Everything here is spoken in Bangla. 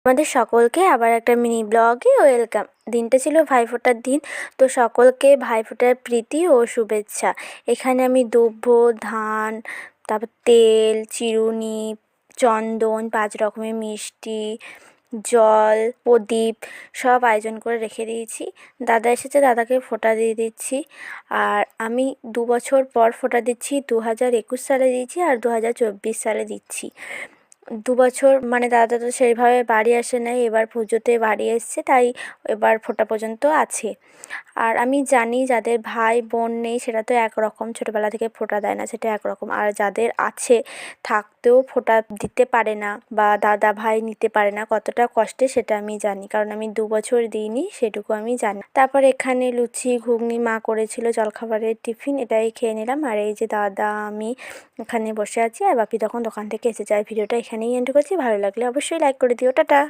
আমাদের সকলকে আবার একটা মিনি ব্লগে ওয়েলকাম। দিনটা ছিল ভাইফোঁটার দিন, তো সকলকে ভাইফোঁটার প্রীতি ও শুভেচ্ছা। এখানে আমি দুব্য, ধান, তারপর তেল, চিরুনি, চন্দন, 5 রকমের মিষ্টি, জল, প্রদীপ সব আয়োজন করে রেখে দিয়েছি। দাদা এসেছে, দাদাকে ফোঁটা দিয়ে দিচ্ছি। আর আমি 2 বছর পর ফোঁটা দিচ্ছি, 2021 সালে দিয়েছি আর 2024 সালে দিচ্ছি। 2 বছর মানে দাদা তো সেইভাবে বাড়ি আসে নাই, এবার পুজোতে বাড়ি এসছে, তাই এবার ফোঁটা পর্যন্ত আছে। আর আমি জানি যাদের ভাই বোন নেই সেটা তো একরকম, ছোটোবেলা থেকে ফোঁটা দেয় না সেটা একরকম। আর যাদের আছে থাকতেও ফোঁটা দিতে পারে না বা দাদা ভাই নিতে পারে না, কতটা কষ্টে সেটা আমি জানি, কারণ আমি 2 বছর দিইনি, সেটুকু আমি জানি। তারপর এখানে লুচি ঘুগনি মা করেছিল জলখাবারের টিফিন, এটাই খেয়ে নিলাম। আর এই যে দাদা আমি এখানে বসে আছি আর বাপি তখন দোকান থেকে এসে যায়। ভিডিওটা এখানেই এন্ড করছি। ভালো লাগলে অবশ্যই লাইক করে দিও। টাটা।